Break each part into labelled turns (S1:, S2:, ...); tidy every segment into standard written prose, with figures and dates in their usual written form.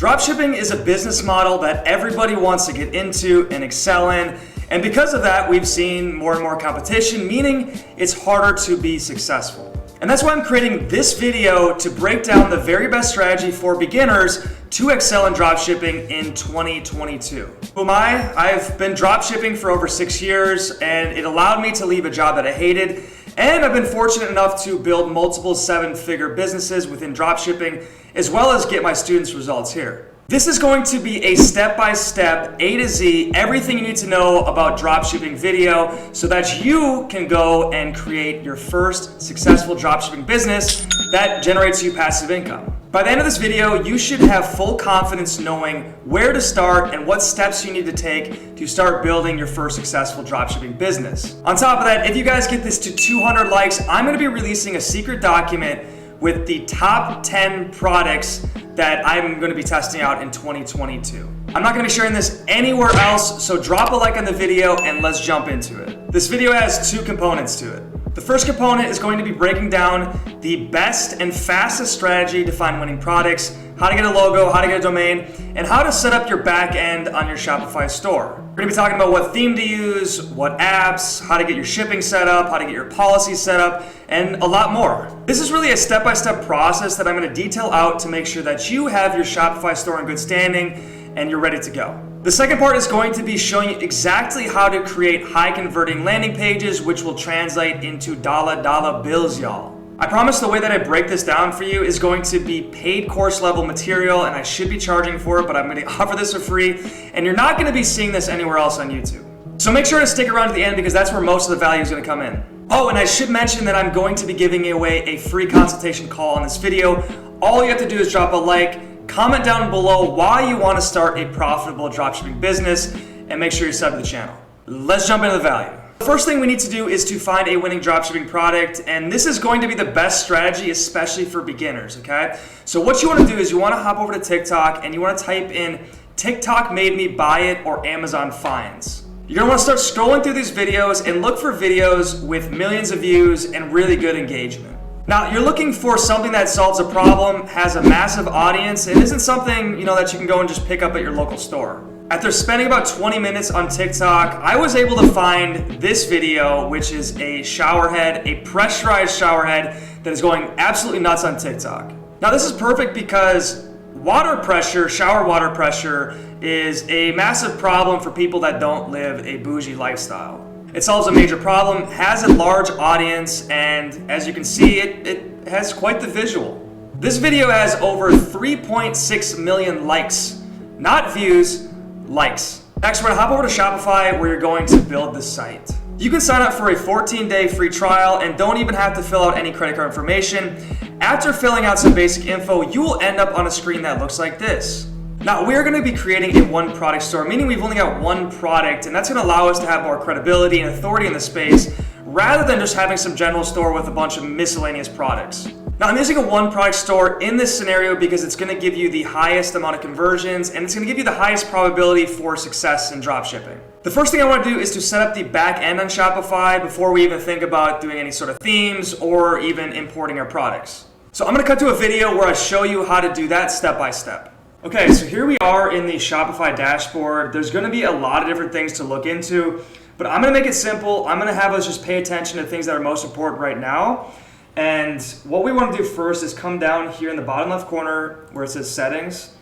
S1: Dropshipping is a business model that everybody wants to get into and excel in, and because of that, we've seen more and more competition, meaning it's harder to be successful. And that's why I'm creating this video to break down the very best strategy for beginners to excel in dropshipping in 2022. Who am I? I've been dropshipping for over 6 years, and it allowed me to leave a job that I hated. And I've been fortunate enough to build multiple 7-figure businesses within dropshipping, as well as get my students results here. This is going to be a step-by-step, A to Z, everything you need to know about dropshipping video so that you can go and create your first successful dropshipping business that generates you passive income. By the end of this video, you should have full confidence knowing where to start and what steps you need to take to start building your first successful dropshipping business. On top of that, if you guys get this to 200 likes, I'm gonna be releasing a secret document with the top 10 products that I'm going to be testing out in 2022. I'm not going to be sharing this anywhere else, so drop a like on the video and let's jump into it. This video has 2 components to it. The first component is going to be breaking down the best and fastest strategy to find winning products, how to get a logo, how to get a domain, and how to set up your back end on your Shopify store. We're going to be talking about what theme to use, what apps, how to get your shipping set up, how to get your policies set up, and a lot more. This is really a step-by-step process that I'm going to detail out to make sure that you have your Shopify store in good standing and you're ready to go. The second part is going to be showing you exactly how to create high-converting landing pages, which will translate into dollar bills, y'all. I promise the way that I break this down for you is going to be paid course level material, and I should be charging for it, but I'm going to offer this for free, and you're not going to be seeing this anywhere else on YouTube. So make sure to stick around to the end because that's where most of the value is going to come in. Oh, and I should mention that I'm going to be giving away a free consultation call on this video. All you have to do is drop a like, comment down below why you want to start a profitable dropshipping business, and make sure you sub to the channel. Let's jump into the value. The first thing we need to do is to find a winning dropshipping product, and this is going to be the best strategy, especially for beginners, okay? So what you want to do is you want to hop over to TikTok and you want to type in TikTok made me buy it or Amazon finds. You're going to want to start scrolling through these videos and look for videos with millions of views and really good engagement. Now, you're looking for something that solves a problem, has a massive audience, and isn't something, that you can go and just pick up at your local store. After spending about 20 minutes on TikTok, I was able to find this video, which is a shower head, a pressurized shower head that is going absolutely nuts on TikTok. Now, this is perfect because water pressure, shower water pressure, is a massive problem for people that don't live a bougie lifestyle. It solves a major problem, has a large audience, and as you can see, it has quite the visual. This video has over 3.6 million likes, not views, likes. Next, we're gonna hop over to Shopify where you're going to build this site. You can sign up for a 14-day free trial and don't even have to fill out any credit card information. After filling out some basic info, you will end up on a screen that looks like this. Now, we're gonna be creating a one product store, meaning we've only got one product, and that's gonna allow us to have more credibility and authority in the space rather than just having some general store with a bunch of miscellaneous products. Now, I'm using a one product store in this scenario because it's going to give you the highest amount of conversions and it's going to give you the highest probability for success in dropshipping. The first thing I want to do is to set up the back end on Shopify before we even think about doing any sort of themes or even importing our products. So I'm going to cut to a video where I show you how to do that step by step. Okay, so here we are in the Shopify dashboard. There's going to be a lot of different things to look into, but I'm going to make it simple. I'm going to have us just pay attention to things that are most important right now. And what we want to do first is come down here in the bottom left corner where it says settings.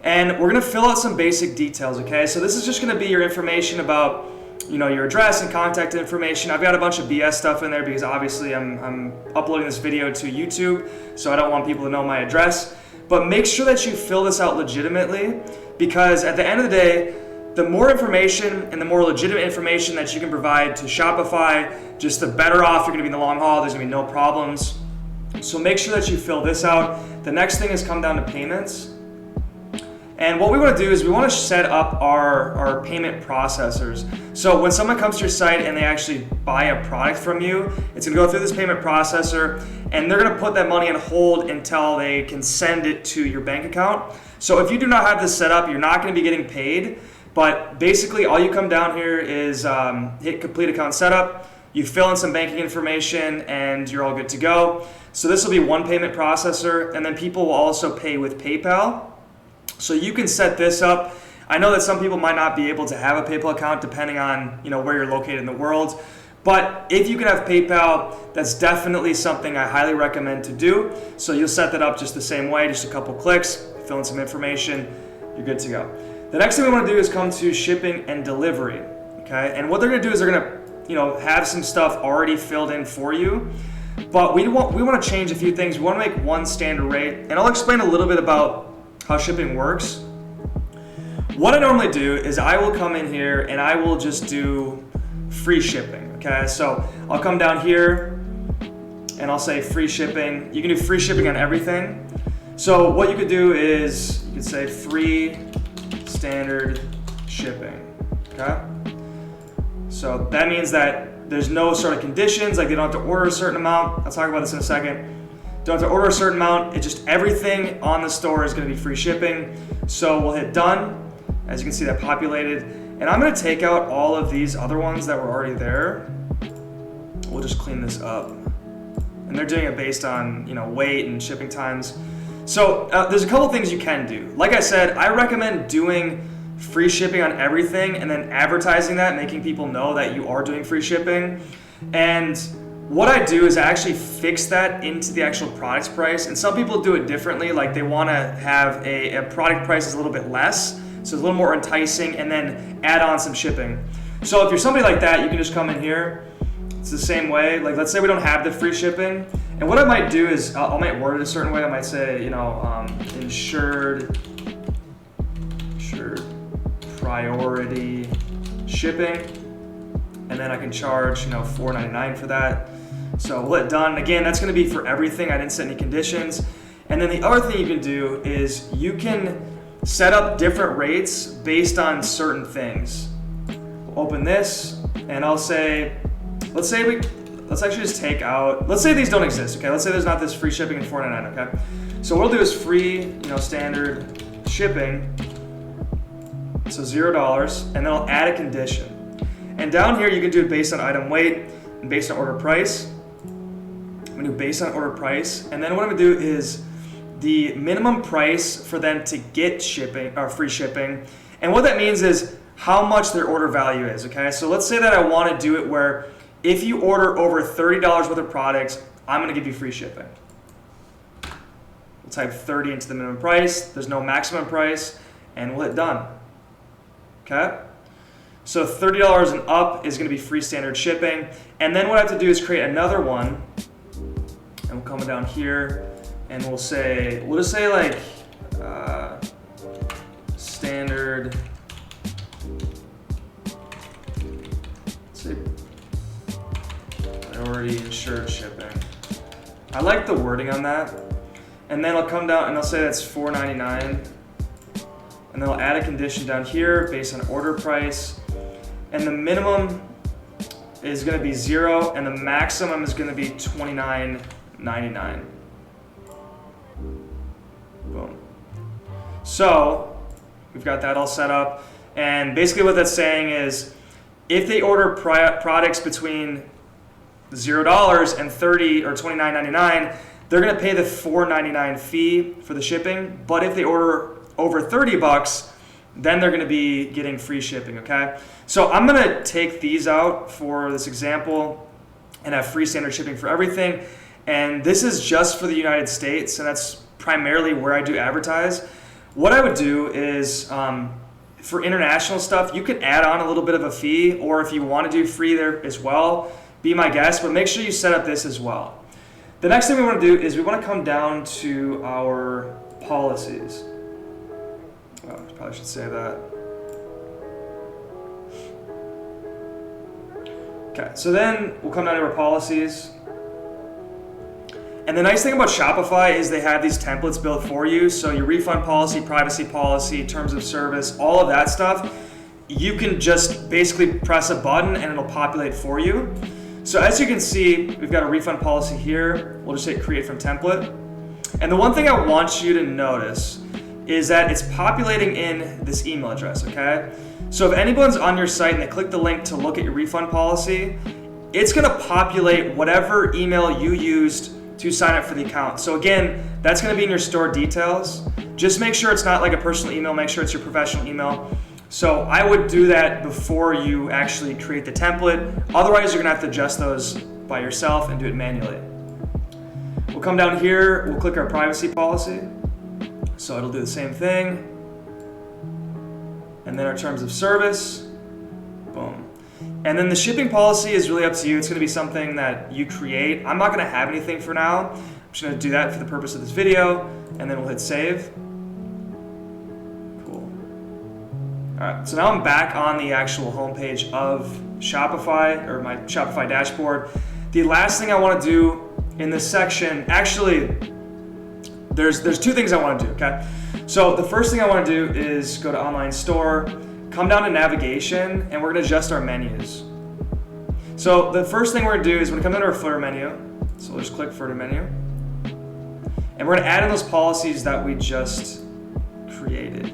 S1: And we're going to fill out some basic details, okay? So this is just going to be your information about, your address and contact information. I've got a bunch of BS stuff in there because obviously I'm uploading this video to YouTube, so I don't want people to know my address. But make sure that you fill this out legitimately because at the end of the day, the more information and the more legitimate information that you can provide to Shopify, just the better off you're gonna be in the long haul. There's gonna be no problems. So make sure that you fill this out. The next thing is come down to payments. And what we wanna do is we wanna set up our payment processors. So when someone comes to your site and they actually buy a product from you, it's gonna go through this payment processor and they're gonna put that money on hold until they can send it to your bank account. So if you do not have this set up, you're not gonna be getting paid. But basically, all you come down here is hit complete account setup. You fill in some banking information, and you're all good to go. So this will be one payment processor, and then people will also pay with PayPal. So you can set this up. I know that some people might not be able to have a PayPal account depending on where you're located in the world. But if you can have PayPal, that's definitely something I highly recommend to do. So you'll set that up just the same way, just a couple clicks, fill in some information, you're good to go. The next thing we want to do is come to shipping and delivery. Okay, and what they're going to do is they're going to have some stuff already filled in for you. But we want to change a few things. We want to make one standard rate, and I'll explain a little bit about how shipping works. What I normally do is I will come in here and I will just do free shipping. Okay, so I'll come down here and I'll say free shipping. You can do free shipping on everything. So what you could do is you could say free standard shipping. Okay, so that means that there's no sort of conditions, like they don't have to order a certain amount. I'll talk about this in a second. Don't have to order a certain amount. It's just everything on the store is going to be free shipping. So we'll hit done. As you can see, that populated. And I'm going to take out all of these other ones that were already there. We'll just clean this up. And they're doing it based on weight and shipping times. So there's a couple things you can do. Like I said, I recommend doing free shipping on everything and then advertising that, making people know that you are doing free shipping. And what I do is I actually fix that into the actual product's price. And some people do it differently, like they want to have a product price is a little bit less, so it's a little more enticing, and then add on some shipping. So if you're somebody like that, you can just come in here. It's the same way. Like let's say we don't have the free shipping. And what I might do is I might word it a certain way. I might say, insured priority shipping. And then I can charge, $4.99 for that. So we'll hit done. Again, that's going to be for everything. I didn't set any conditions. And then the other thing you can do is you can set up different rates based on certain things. We'll open this, and I'll say, let's actually just take out, let's say these don't exist, okay? Let's say there's not this free shipping and $4.99, okay? So what we'll do is free, standard shipping, so $0, and then I'll add a condition. And down here, you can do it based on item weight and based on order price. I'm gonna do based on order price, and then what I'm gonna do is the minimum price for them to get shipping or free shipping. And what that means is how much their order value is, okay? So let's say that I wanna do it where if you order over $30 worth of products, I'm gonna give you free shipping. We'll type 30 into the minimum price, there's no maximum price, and we'll hit done, okay? So $30 and up is gonna be free standard shipping. And then what I have to do is create another one, and we'll come down here, and we'll just say like standard, say priority insured shipping. I like the wording on that. And then I'll come down and I'll say that's $4.99. And then I'll add a condition down here based on order price. And the minimum is gonna be 0, and the maximum is gonna be $29.99. Boom. So we've got that all set up, and basically what that's saying is if they order products between $0 and $30 or $29.99, they're gonna pay the $4.99 fee for the shipping. But if they order over $30, then they're gonna be getting free shipping, okay? So I'm gonna take these out for this example and have free standard shipping for everything. And this is just for the United States, and that's primarily where I do advertise. What I would do is, for international stuff, you can add on a little bit of a fee, or if you wanna do free there as well, be my guest, but make sure you set up this as well. The next thing we wanna do is we wanna come down to our policies. Oh, I probably should say that. Okay, so then we'll come down to our policies. And the nice thing about Shopify is they have these templates built for you. So your refund policy, privacy policy, terms of service, all of that stuff, you can just basically press a button and it'll populate for you. So as you can see, we've got a refund policy here. We'll just hit create from template. And the one thing I want you to notice is that it's populating in this email address, okay? So if anyone's on your site and they click the link to look at your refund policy, it's gonna populate whatever email you used to sign up for the account. So again, that's gonna be in your store details. Just make sure it's not like a personal email, make sure it's your professional email. So I would do that before you actually create the template. Otherwise, you're gonna have to adjust those by yourself and do it manually. We'll come down here, we'll click our privacy policy. So it'll do the same thing. And then our terms of service, boom. And then the shipping policy is really up to you. It's gonna be something that you create. I'm not gonna have anything for now. I'm just gonna do that for the purpose of this video, and then we'll hit save. Cool. All right, so now I'm back on the actual homepage of Shopify, or my Shopify dashboard. The last thing I wanna do in this section, actually, there's two things I wanna do, okay? So the first thing I wanna do is go to online store, come down to navigation, and we're gonna adjust our menus. So the first thing we're gonna do is we're gonna come down to our footer menu. So we'll just click footer menu. And we're gonna add in those policies that we just created.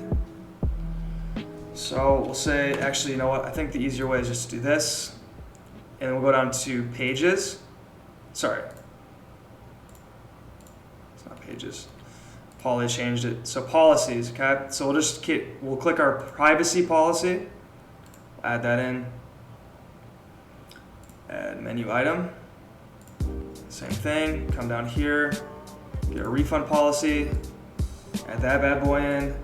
S1: So we'll say, actually, you know what? I think the easier way is just to do this. And then we'll go down to pages. Sorry. It's not pages. Polly changed it. So policies, okay? So we'll click our privacy policy, add that in, add menu item, same thing, come down here, get a refund policy, add that bad boy in,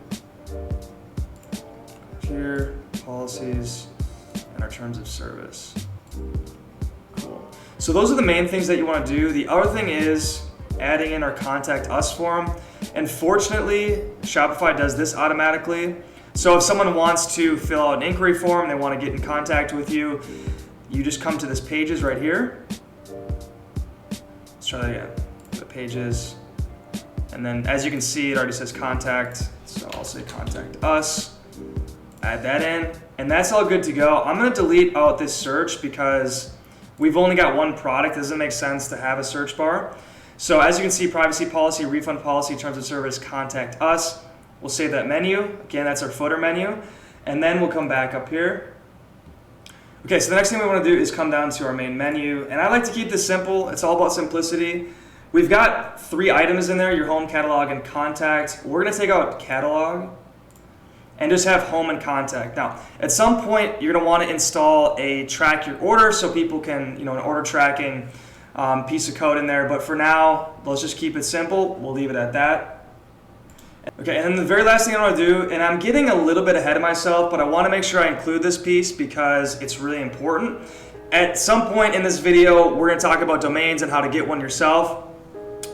S1: here, policies, and our terms of service. Cool. So those are the main things that you want to do. The other thing is adding in our contact us form. And fortunately, Shopify does this automatically. So if someone wants to fill out an inquiry form, they want to get in contact with you, you just come to this pages right here. Let's try that again. The pages. And then as you can see, it already says contact. So I'll say contact us, add that in, and that's all good to go. I'm gonna delete out this search because we've only got one product. It doesn't make sense to have a search bar. So as you can see, privacy policy, refund policy, terms of service, contact us. We'll save that menu. Again, that's our footer menu. And then we'll come back up here. Okay, so the next thing we want to do is come down to our main menu. And I like to keep this simple. It's all about simplicity. We've got 3 items in there, your home, catalog, and contact. We're gonna take out catalog and just have home and contact. Now, at some point, you're gonna wanna install a track your order so people can, an order tracking piece of code in there, but for now, let's just keep it simple. We'll leave it at that. Okay, and then the very last thing I want to do, and I'm getting a little bit ahead of myself, but I want to make sure I include this piece because it's really important. At some point in this video, we're going to talk about domains and how to get one yourself,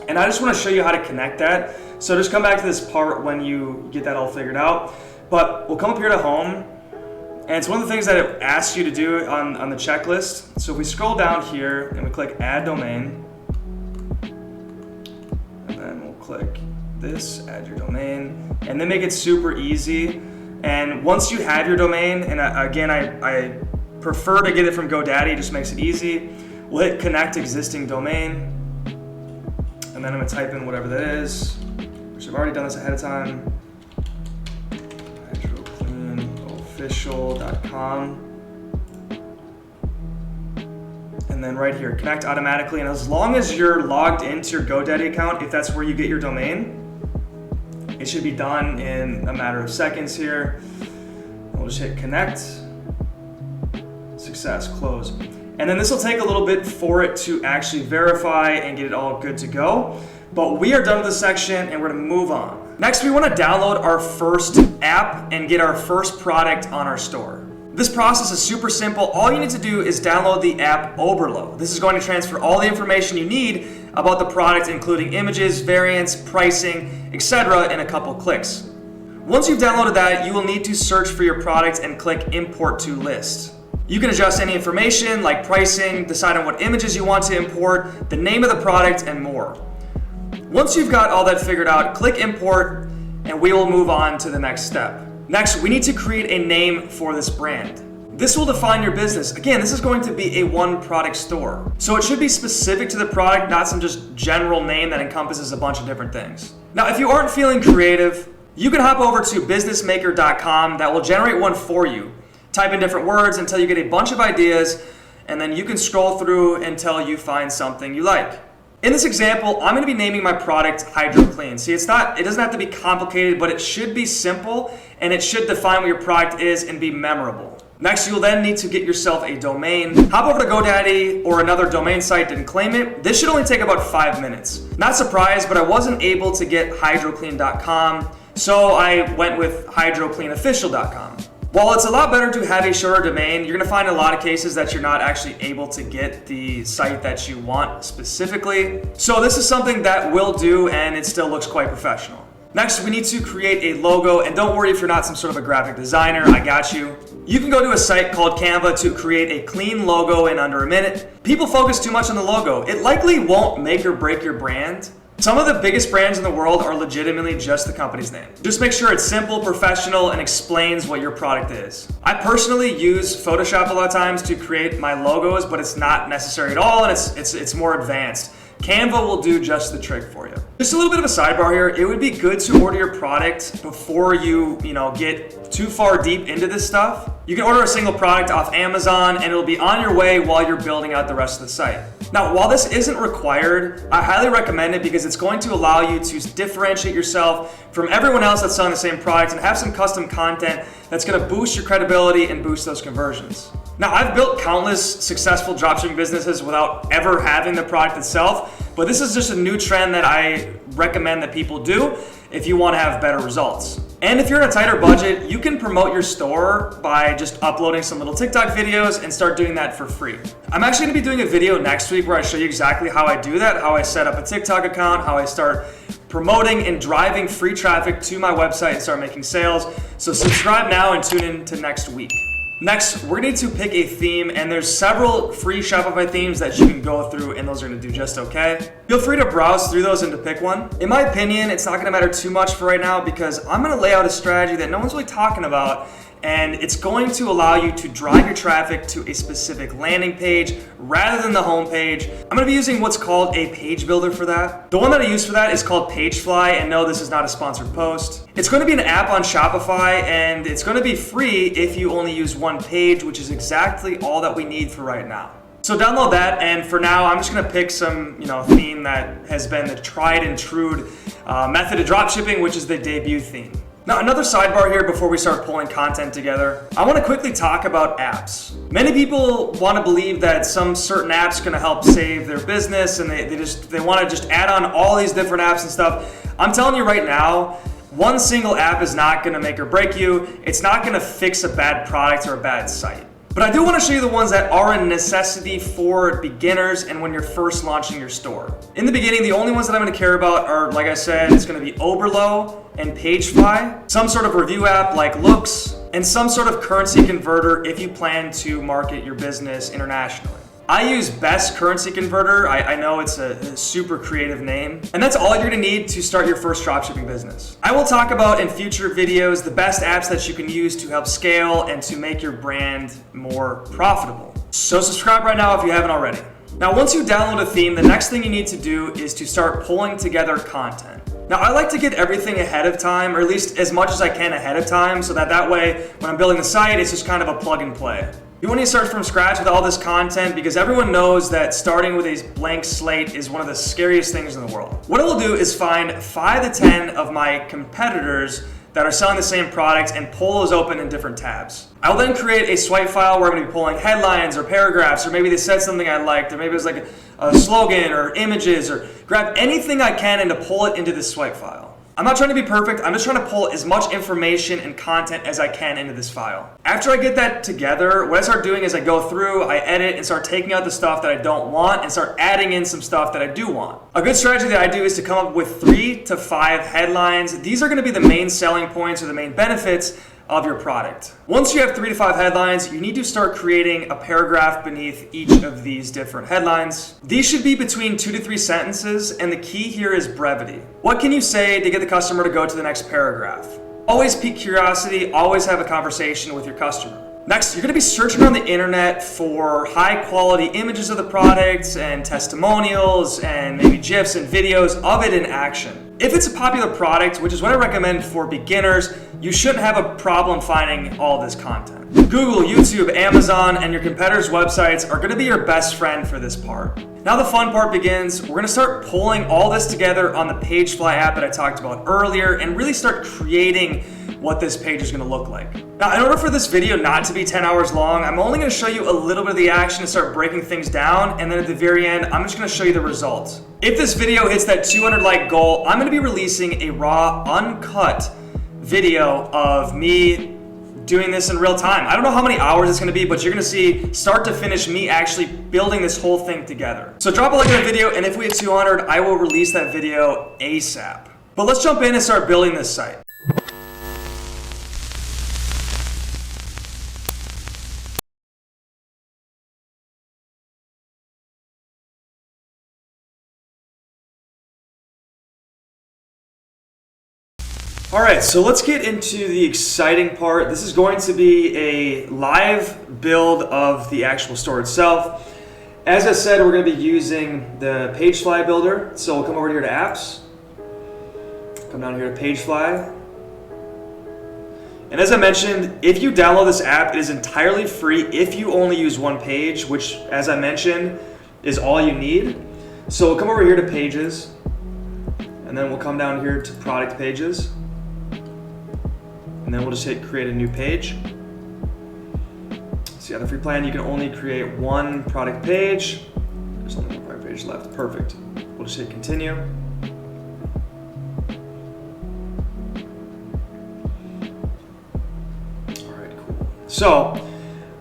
S1: and I just want to show you how to connect that. So just come back to this part when you get that all figured out. But we'll come up here to home, and it's one of the things that it asks you to do on the checklist. So if we scroll down here and we click add domain, and then we'll click this, add your domain, and then make it super easy. And once you have your domain, and again, I prefer to get it from GoDaddy, it just makes it easy. We'll hit connect existing domain, and then I'm gonna type in whatever that is, which I've already done this ahead of time. Official.com, and then right here, connect automatically. And as long as you're logged into your GoDaddy account, if that's where you get your domain, it should be done in a matter of seconds here. We'll just hit connect, success, close. And then this will take a little bit for it to actually verify and get it all good to go. But we are done with this section and we're gonna move on. Next, we wanna download our first app and get our first product on our store. This process is super simple. All you need to do is download the app Oberlo. This is going to transfer all the information you need about the product, including images, variants, pricing, etc. in a couple clicks. Once you've downloaded that, you will need to search for your product and click import to list. You can adjust any information like pricing, decide on what images you want to import, the name of the product, and more. Once you've got all that figured out, click import and we will move on to the next step. Next, we need to create a name for this brand. This will define your business. Again, this is going to be a one product store. So it should be specific to the product, not some just general name that encompasses a bunch of different things. Now, if you aren't feeling creative, you can hop over to businessmaker.com. That will generate one for you. Type in different words until you get a bunch of ideas, and then you can scroll through until you find something you like. In this example, I'm going to be naming my product Hydro Clean. See, it doesn't have to be complicated, but it should be simple and it should define what your product is and be memorable. Next, you'll then need to get yourself a domain. Hop over to GoDaddy or another domain site and claim it. This should only take about 5 minutes. Not surprised, but I wasn't able to get hydroclean.com, so I went with hydrocleanofficial.com. While it's a lot better to have a shorter domain, you're gonna find in a lot of cases that you're not actually able to get the site that you want specifically. So this is something that will do, and it still looks quite professional. Next, we need to create a logo, and don't worry if you're not some sort of a graphic designer, I got you. You can go to a site called Canva to create a clean logo in under a minute. People focus too much on the logo. It likely won't make or break your brand. Some of the biggest brands in the world are legitimately just the company's name. Just make sure it's simple, professional, and explains what your product is. I personally use Photoshop a lot of times to create my logos, but it's not necessary at all, and it's more advanced. Canva will do just the trick for you. Just a little bit of a sidebar here. It would be good to order your product before you get too far deep into this stuff. You can order a single product off Amazon and it'll be on your way while you're building out the rest of the site. Now, while this isn't required, I highly recommend it because it's going to allow you to differentiate yourself from everyone else that's selling the same product and have some custom content that's going to boost your credibility and boost those conversions. Now, I've built countless successful dropshipping businesses without ever having the product itself, but this is just a new trend that I recommend that people do if you want to have better results. And if you're in a tighter budget, you can promote your store by just uploading some little TikTok videos and start doing that for free. I'm actually gonna be doing a video next week where I show you exactly how I do that, how I set up a TikTok account, how I start promoting and driving free traffic to my website and start making sales. So subscribe now and tune in to next week. Next, we're gonna need to pick a theme, and there's several free Shopify themes that you can go through, and those are gonna do just okay. Feel free to browse through those and to pick one. In my opinion, it's not gonna matter too much for right now because I'm gonna lay out a strategy that no one's really talking about, and it's going to allow you to drive your traffic to a specific landing page rather than the home page. I'm gonna be using what's called a page builder for that. The one that I use for that is called Pagefly, and no, this is not a sponsored post. It's gonna be an app on Shopify, and it's gonna be free if you only use one page, which is exactly all that we need for right now. So download that, and for now, I'm just gonna pick some theme that has been the tried and true method of dropshipping, which is the debut theme. Now, another sidebar here before we start pulling content together. I want to quickly talk about apps. Many people want to believe that some certain apps are going to help save their business, and they want to just add on all these different apps and stuff. I'm telling you right now, one single app is not going to make or break you. It's not going to fix a bad product or a bad site. But I do want to show you the ones that are a necessity for beginners and when you're first launching your store. In the beginning, the only ones that I'm going to care about are, like I said, it's going to be Oberlo and Pagefly, some sort of review app like Looks, and some sort of currency converter if you plan to market your business internationally. I use Best Currency Converter. I know it's a super creative name, and that's all you're gonna need to start your first dropshipping business. I will talk about in future videos the best apps that you can use to help scale and to make your brand more profitable. So subscribe right now if you haven't already. Now, once you download a theme, the next thing you need to do is to start pulling together content. Now, I like to get everything ahead of time, or at least as much as I can ahead of time, so that way, when I'm building the site, it's just kind of a plug and play. You want to start from scratch with all this content because everyone knows that starting with a blank slate is one of the scariest things in the world. What I will do is find 5 to 10 of my competitors that are selling the same products and pull those open in different tabs. I will then create a swipe file where I'm going to be pulling headlines or paragraphs, or maybe they said something I liked, or maybe it was like a slogan or images, or grab anything I can and to pull it into this swipe file. I'm not trying to be perfect, I'm just trying to pull as much information and content as I can into this file. After I get that together, what I start doing is I go through, I edit, and start taking out the stuff that I don't want and start adding in some stuff that I do want. A good strategy that I do is to come up with 3 to 5 headlines. These are gonna be the main selling points or the main benefits of your product. Once you have 3 to 5 headlines, you need to start creating a paragraph beneath each of these different headlines. These should be between 2 to 3 sentences, and the key here is brevity. What can you say to get the customer to go to the next paragraph? Always pique curiosity, always have a conversation with your customer. Next, you're gonna be searching on the internet for high quality images of the products and testimonials and maybe GIFs and videos of it in action. If it's a popular product, which is what I recommend for beginners, you shouldn't have a problem finding all this content. Google, YouTube, Amazon, and your competitors' websites are gonna be your best friend for this part. Now the fun part begins. We're gonna start pulling all this together on the Pagefly app that I talked about earlier and really start creating what this page is gonna look like. Now, in order for this video not to be 10 hours long, I'm only gonna show you a little bit of the action to start breaking things down, and then at the very end, I'm just gonna show you the results. If this video hits that 200 like goal, I'm gonna be releasing a raw, uncut video of me doing this in real time. I don't know how many hours it's gonna be, but you're gonna see start to finish me actually building this whole thing together. So drop a like on the video, and if we hit 200, I will release that video ASAP. But let's jump in and start building this site. All right, so let's get into the exciting part. This is going to be a live build of the actual store itself. As I said, we're going to be using the Pagefly builder. So we'll come over here to apps, come down here to Pagefly. And as I mentioned, if you download this app, it is entirely free if you only use one page, which, as I mentioned, is all you need. So we'll come over here to Pages, and then we'll come down here to Product Pages. And then we'll just hit create a new page. See, on the free plan, you can only create one product page. There's only one product page left. Perfect. We'll just hit continue. All right, cool. So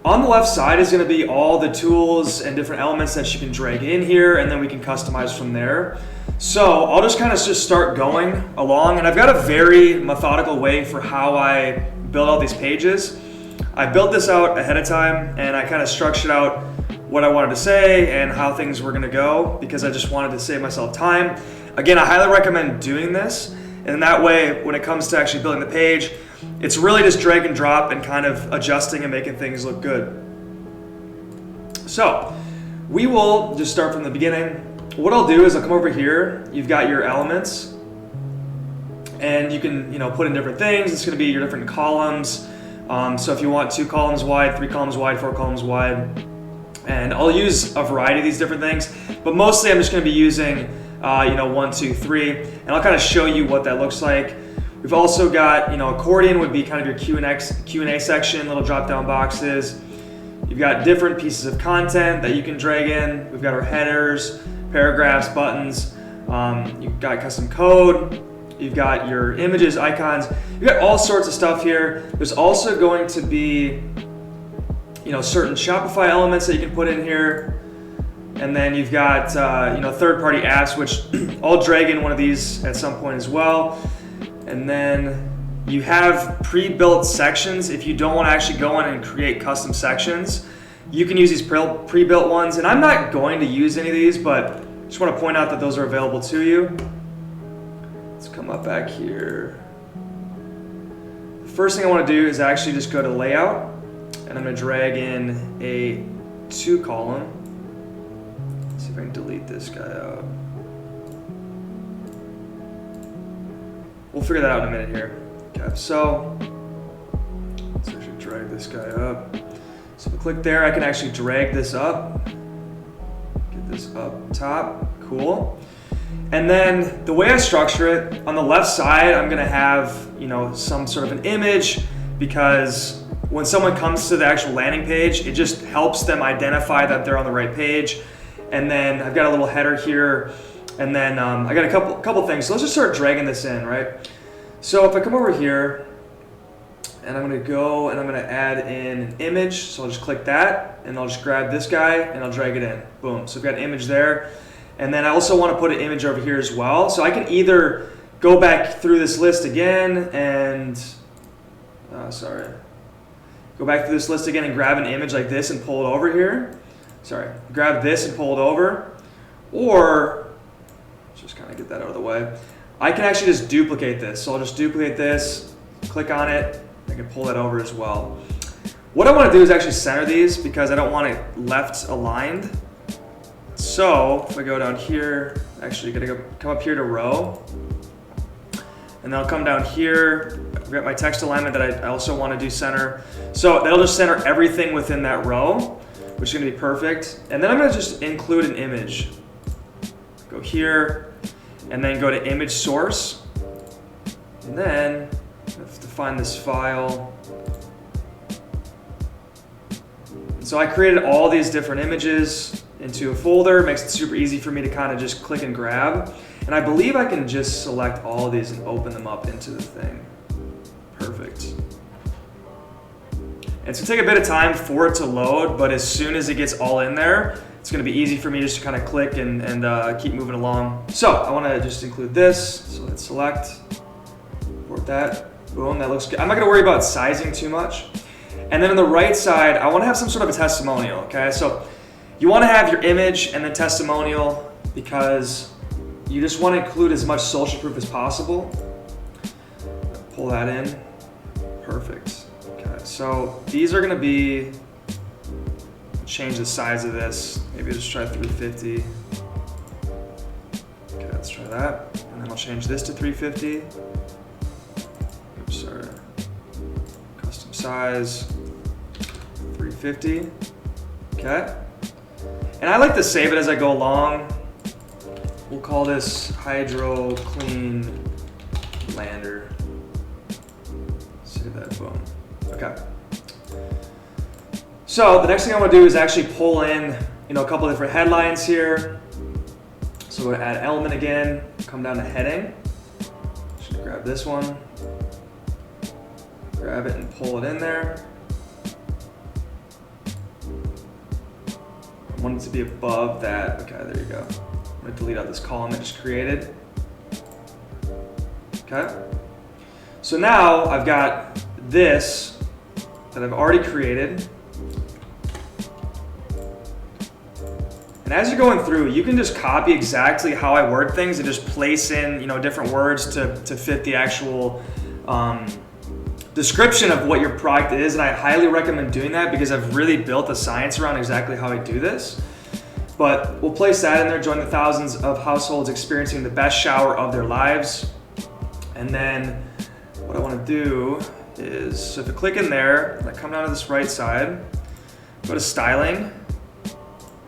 S1: on the left side is going to be all the tools and different elements that you can drag in here, and then we can customize from there. So I'll just kind of start going along, and I've got a very methodical way for how I build out these pages. I built this out ahead of time, and I kind of structured out what I wanted to say and how things were gonna go, because I just wanted to save myself time. Again, I highly recommend doing this, and that way, when it comes to actually building the page, it's really just drag and drop and kind of adjusting and making things look good. So we will just start from the beginning. What I'll do is I'll come over here. You've got your elements, and you can put in different things. It's going to be your different columns. So if you want 2 columns wide, 3 columns wide, 4 columns wide, and I'll use a variety of these different things. But mostly I'm just going to be using 1, 2, 3, and I'll kind of show you what that looks like. We've also got accordion would be kind of your Q&A section, little drop down boxes. You've got different pieces of content that you can drag in. We've got our headers, paragraphs, buttons, you've got custom code, you've got your images, icons, you've got all sorts of stuff here. There's also going to be certain Shopify elements that you can put in here, and then you've got third-party apps, which I'll drag in one of these at some point as well. And then you have pre-built sections. If you don't want to actually go in and create custom sections, you can use these pre-built ones, and I'm not going to use any of these, but just want to point out that those are available to you. Let's come up back here. The first thing I want to do is actually just go to layout, and I'm going to drag in a 2 column. Let's see if I can delete this guy out. We'll figure that out in a minute here. Okay, so let's actually drag this guy up. So if I click there, I can actually drag this up, get this up top, cool. And then the way I structure it, on the left side, I'm gonna have some sort of an image, because when someone comes to the actual landing page, it just helps them identify that they're on the right page. And then I've got a little header here, and then I got a couple things. So let's just start dragging this in, right? So if I come over here, and I'm gonna go and I'm gonna add in an image. So I'll just click that, and I'll just grab this guy and I'll drag it in. Boom, so I've got an image there. And then I also wanna put an image over here as well. So I can either go back through this list again and, go back through this list again and grab an image like this and pull it over here. Grab this and pull it over. Or, let's just kind of get that out of the way. I can actually just duplicate this. So I'll just duplicate this, click on it, I can pull that over as well. What I want to do is actually center these, because I don't want it left aligned. So if I go down here, actually gotta come up here to row, and then I'll come down here. I've got my text alignment that I also want to do center. So that'll just center everything within that row. which is gonna be perfect. And then I'm gonna just include an image. Go here, and then go to image source. And then I have to find this file. So I created all these different images into a folder. It makes it super easy for me to kind of just click and grab. And I believe I can just select all of these and open them up into the thing. Perfect. And it's gonna take a bit of time for it to load, but as soon as it gets all in there, it's gonna be easy for me just to kind of click and keep moving along. So I wanna just include this. So let's select, import that, boom, that looks good. I'm not gonna worry about sizing too much. And then on the right side, I wanna have some sort of a testimonial, okay? So you wanna have your image and then testimonial because you just wanna include as much social proof as possible. Pull that in, perfect. Okay, so these are gonna be, change the size of this. Maybe just try 350. Okay, let's try that. And then I'll change this to 350. Oops, sorry. Custom size, 350. Okay. And I like to save it as I go along. We'll call this Hydro Clean Lander. Save that, boom. Okay. So the next thing I want to do is actually pull in, a couple different headlines here. So we're going to add element again, come down to heading. Should grab this one, grab it and pull it in there. I want it to be above that. Okay, there you go. I'm going to delete out this column I just created. Okay. So now I've got this that I've already created. And as you're going through, you can just copy exactly how I word things and just place in, different words to fit the actual description of what your product is. And I highly recommend doing that because I've really built the science around exactly how I do this. But we'll place that in there, join the thousands of households experiencing the best shower of their lives. And then what I want to do is, so if I click in there, and I come down to this right side, go to styling,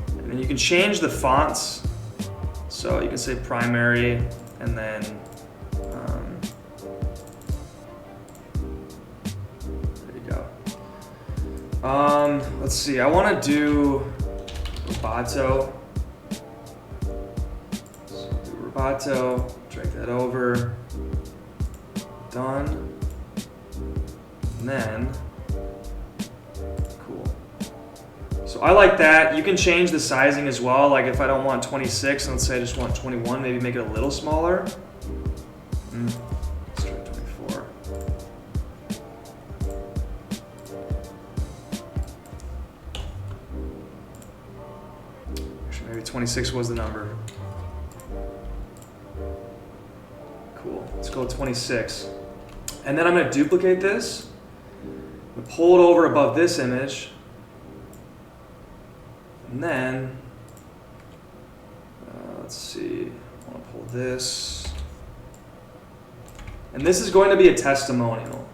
S1: and then you can change the fonts. So you can say primary, and then there you go. Let's see, I want to do Roboto. So do Roboto, drag that over, done. And then, cool. So I like that. You can change the sizing as well. Like if I don't want 26, let's say I just want 21, maybe make it a little smaller. Let's try 24. Actually, maybe 26 was the number. Cool, let's go with 26. And then I'm gonna duplicate this. Pull it over above this image, and then let's see, I want to pull this, and this is going to be a testimonial.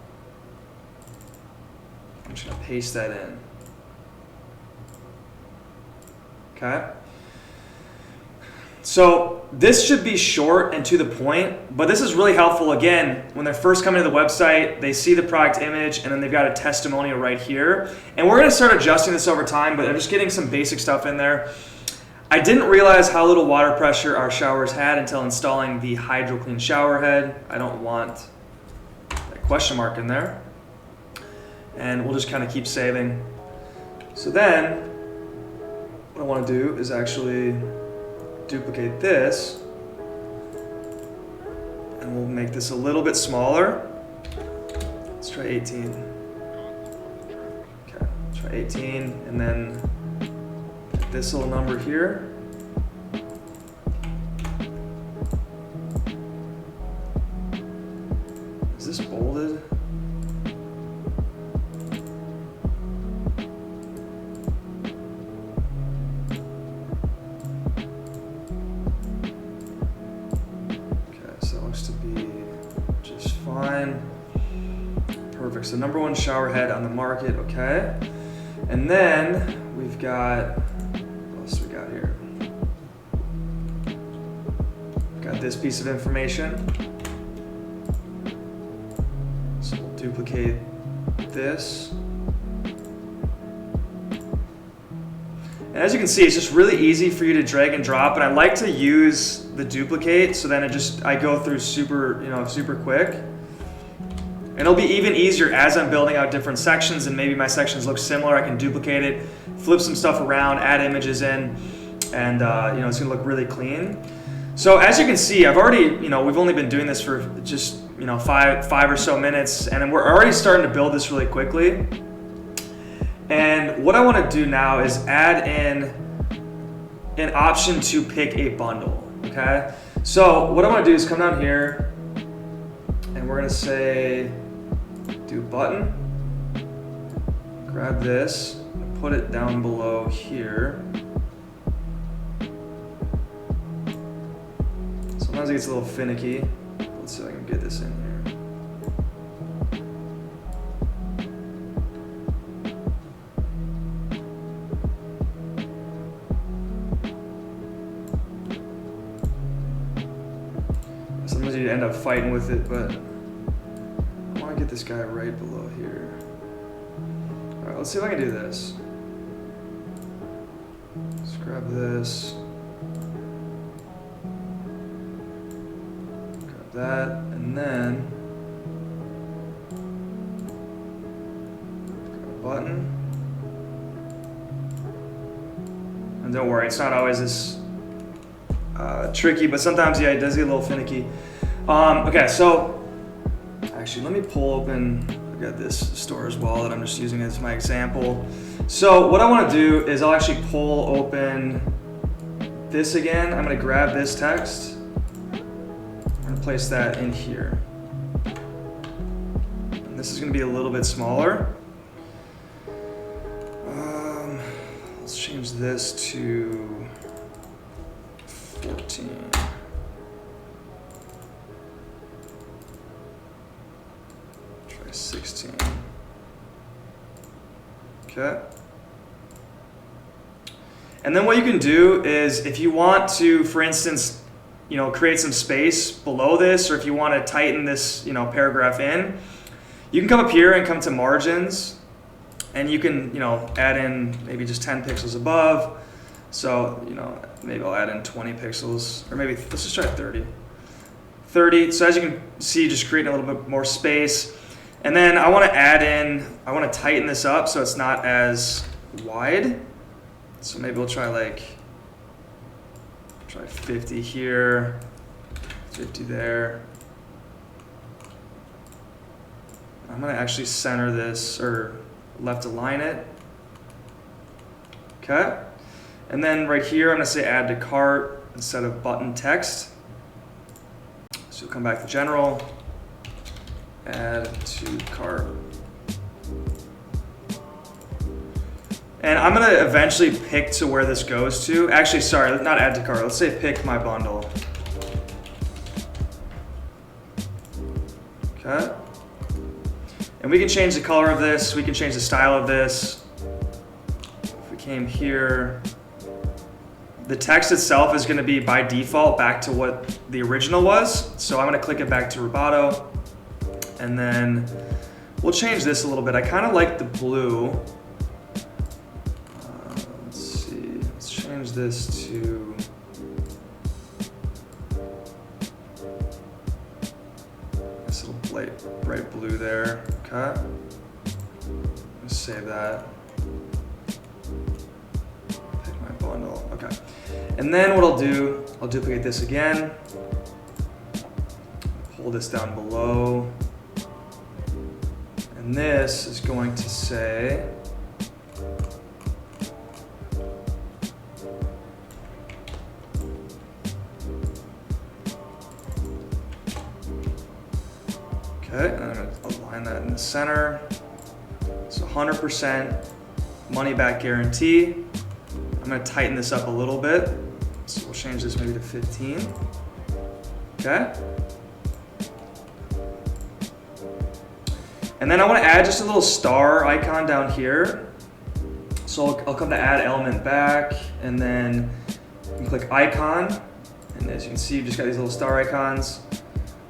S1: I'm just going to paste that in. Okay. So this should be short and to the point, but this is really helpful again when they're first coming to the website, they see the product image and then they've got a testimonial right here. And we're gonna start adjusting this over time, but I'm just getting some basic stuff in there. I didn't realize how little water pressure our showers had until installing the Hydro Clean shower head. I don't want that question mark in there. And we'll just kind of keep saving. So then what I wanna do is actually duplicate this, and we'll make this a little bit smaller. Let's try 18. Okay, try 18, and then this little number here. Is this bolded? To be just fine. Perfect. So #1 shower head on the market, okay. And then we've got, what else we got here? Got this piece of information. So we'll duplicate this. And as you can see, it's just really easy for you to drag and drop, and I like to use the duplicate so then I go through super quick. And it'll be even easier as I'm building out different sections, and maybe my sections look similar. I can duplicate it, flip some stuff around, add images in, and it's gonna look really clean. So as you can see, I've already, we've only been doing this for just, five or so minutes, and we're already starting to build this really quickly. And what I want to do now is add in an option to pick a bundle, okay? So what I want to do is come down here, and we're going to say, do button, grab this, put it down below here. Sometimes it gets a little finicky. Let's see if I can get this in here. Sometimes you end up fighting with it, but I want to get this guy right below here. All right, let's see if I can do this. Let's grab this. Grab that, and then grab a button. And don't worry, it's not always this tricky, but sometimes, yeah, it does get a little finicky. Okay, so actually, let me pull open, I've got this storage wallet I'm just using as my example. So what I want to do is I'll actually pull open this again. I'm going to grab this text. I'm going to place that in here. And this is going to be a little bit smaller. Let's change this to 14. Try 16. Okay. And then what you can do is if you want to, for instance, create some space below this, or if you want to tighten this, paragraph in, you can come up here and come to margins, and you can, add in maybe just 10 pixels above. So, maybe I'll add in 20 pixels, or maybe let's just try 30. 30, so as you can see, just creating a little bit more space. And then I want to tighten this up so it's not as wide. So maybe we'll try 50 here, 50 there. I'm going to actually center this, or left align it. Okay. And then right here, I'm going to say add to cart instead of button text. So come back to general, add to cart. And I'm going to eventually pick to where this goes to. Actually, sorry, not add to cart. Let's say pick my bundle. Okay. And we can change the color of this. We can change the style of this. If we came here, the text itself is going to be by default back to what the original was. So I'm going to click it back to Rubato. And then we'll change this a little bit. I kind of like the blue. Let's see. Let's change this to this little bright blue there. Okay. Let's save that. Pick my bundle. Okay. And then what I'll do, I'll duplicate this again. Pull this down below. And this is going to say okay, and I'm going to align that in the center. So 100% money back guarantee. I'm going to tighten this up a little bit. So we'll change this maybe to 15. Okay. And then I want to add just a little star icon down here. So I'll come to add element back, and then you can click icon, and as you can see, you've just got these little star icons.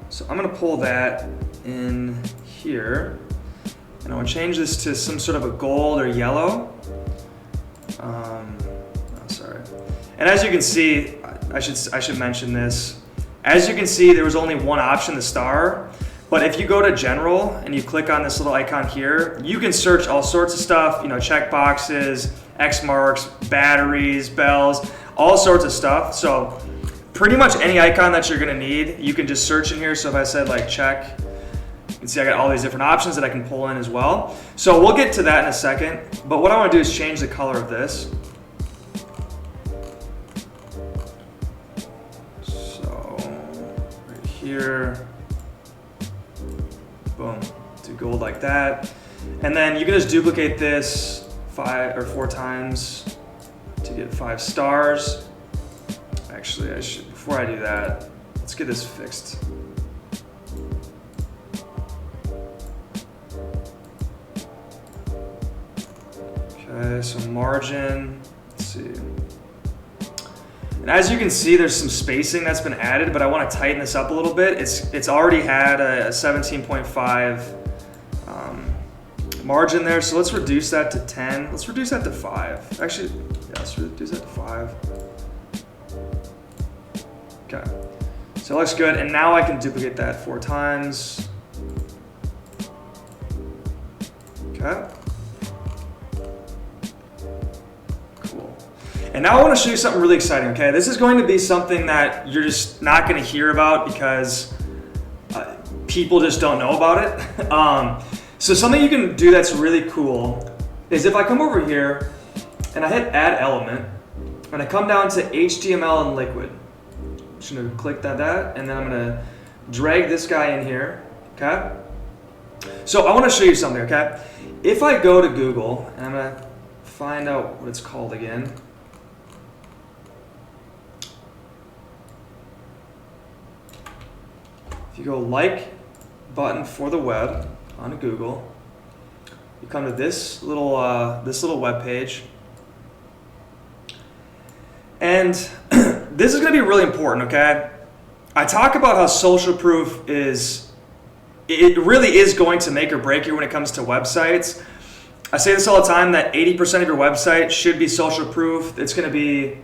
S1: So I'm gonna pull that in here, and I want to change this to some sort of a gold or yellow. Sorry. And as you can see, I should mention this. As you can see, there was only one option, the star. But if you go to general and you click on this little icon here, you can search all sorts of stuff, you know, check boxes, X marks, batteries, bells, all sorts of stuff. So pretty much any icon that you're gonna need, you can just search in here. So if I said like check, you can see I got all these different options that I can pull in as well. So we'll get to that in a second. But what I wanna do is change the color of this. So right here, boom, do gold like that. And then you can just duplicate this 5 or 4 times to get 5 stars. Actually, before I do that, let's get this fixed. Okay, so margin, let's see. And as you can see, there's some spacing that's been added, but I want to tighten this up a little bit. It's already had a 17.5 margin there, so let's reduce that to 10. Let's reduce that to 5. Actually, yeah, let's reduce that to 5. Okay, so it looks good, and now I can duplicate that 4 times. Okay. Cool. And now I want to show you something really exciting, okay? This is going to be something that you're just not going to hear about because people just don't know about it. So something you can do that's really cool is if I come over here and I hit add element and I come down to HTML and liquid. I'm just going to click that, and then I'm going to drag this guy in here, okay? So I want to show you something, okay? If I go to Google, and I'm going to find out what it's called again. If you go like button for the web on Google, you come to this little web page, and this is going to be really important, okay? I talk about how social proof it really is going to make or break you when it comes to websites. I say this all the time that 80% of your website should be social proof. It's going to be,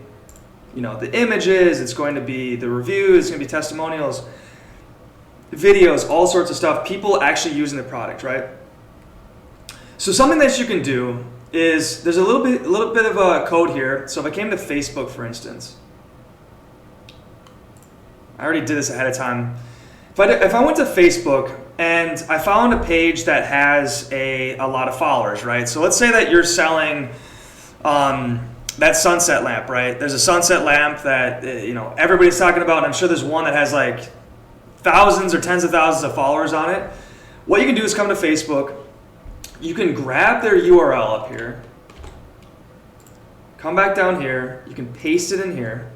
S1: you know, the images, it's going to be the reviews, it's going to be testimonials, videos, all sorts of stuff, people actually using the product, right? So something that you can do is there's a little bit of a code here. So if I came to Facebook, for instance, I already did this ahead of time. If I went to Facebook and I found a page that has a lot of followers, right? So let's say that you're selling that sunset lamp, right? There's a sunset lamp that you know everybody's talking about, and I'm sure there's one that has like thousands or tens of thousands of followers on it. What you can do is come to Facebook. You can grab their URL up here, come back down here, you can paste it in here,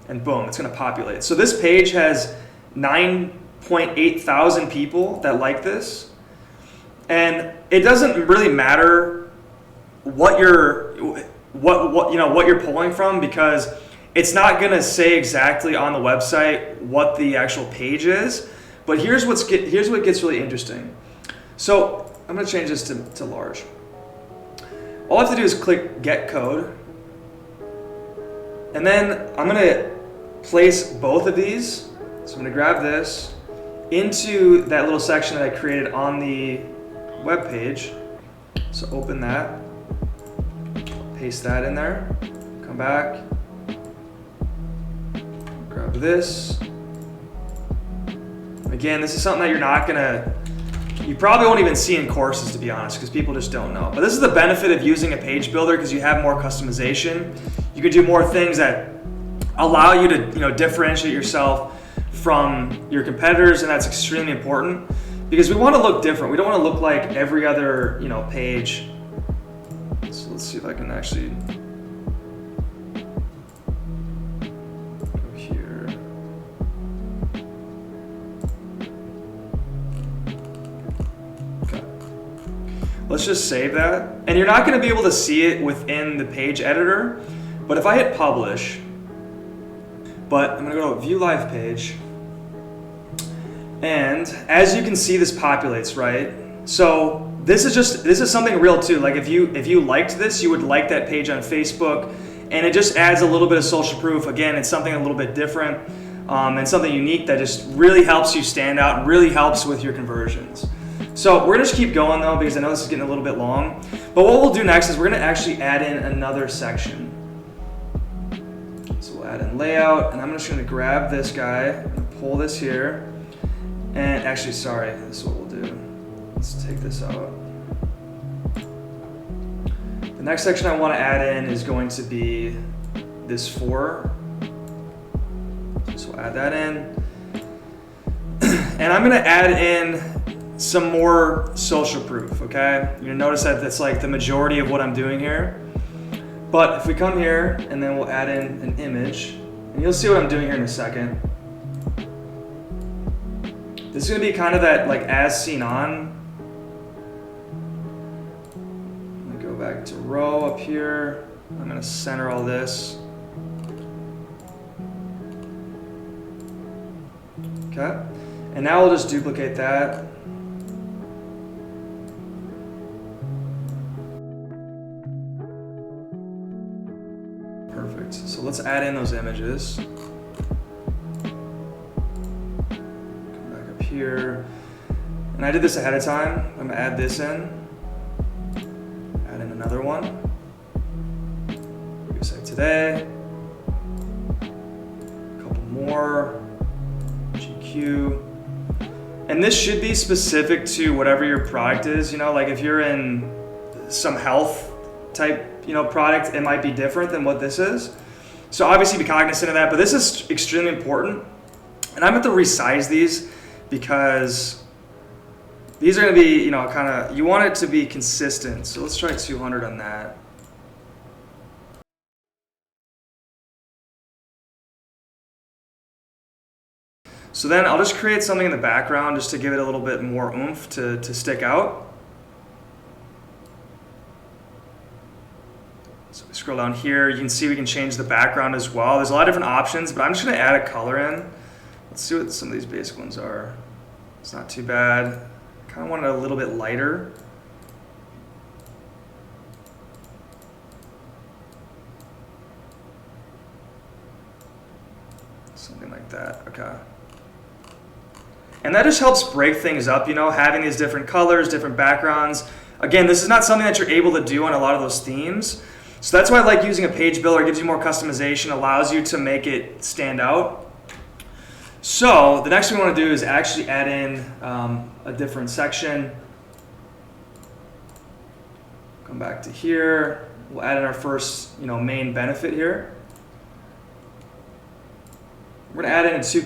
S1: and boom, it's going to populate. So this page has 9.8 thousand people that like this, and it doesn't really matter what you're pulling from, because it's not going to say exactly on the website what the actual page is. But here's what gets really interesting. So I'm going to change this to large. All I have to do is click Get Code. And then I'm going to place both of these. So I'm going to grab this into that little section that I created on the web page. So open that. Paste that in there. Come back. Grab this. Again, this is something that you probably won't even see in courses, to be honest, because people just don't know. But this is the benefit of using a page builder, because you have more customization. You can do more things that allow you to differentiate yourself from your competitors, and that's extremely important because we want to look different. We don't want to look like every other page. So let's see if I can actually go here. Okay. Let's just save that. And you're not gonna be able to see it within the page editor, but if I hit publish, but I'm gonna go to view live page, and as you can see, this populates, right? So this is something real too. Like if you liked this, you would like that page on Facebook, and it just adds a little bit of social proof. Again, it's something a little bit different and something unique that just really helps you stand out and really helps with your conversions. So we're gonna just keep going though, because I know this is getting a little bit long. But what we'll do next is we're gonna actually add in another section. So we'll add in layout, and I'm just gonna grab this guy and pull this here. And actually, sorry, this is what we'll do. Let's take this out. The next section I wanna add in is going to be this for. So we'll add that in. And I'm gonna add in some more social proof, okay? You're gonna notice that that's like the majority of what I'm doing here. But if we come here and then we'll add in an image, and you'll see what I'm doing here in a second. This is gonna be kind of that like as seen on. I'm gonna go back to row up here. I'm gonna center all this. Okay, and now we'll just duplicate that. Perfect, so let's add in those images. Come back up here. And I did this ahead of time. I'm gonna add this in. Add in another one. We can say today. A couple more. GQ. And this should be specific to whatever your product is. You know, like if you're in some health type, you know, product, it might be different than what this is. So obviously be cognizant of that, but this is extremely important. And I'm going to resize these because these are going to be, you know, kind of, you want it to be consistent. So let's try 200 on that. So then I'll just create something in the background just to give it a little bit more oomph to stick out. So we scroll down here, you can see we can change the background as well. There's a lot of different options, but I'm just gonna add a color in. Let's see what some of these basic ones are. It's not too bad. I kind of want it a little bit lighter. Something like that, okay. And that just helps break things up, you know, having these different colors, different backgrounds. Again, this is not something that you're able to do on a lot of those themes. So that's why I like using a page builder. It gives you more customization, allows you to make it stand out. So the next thing we want to do is actually add in a different section. Come back to here. We'll add in our first, you know, main benefit here. We're going to add in a two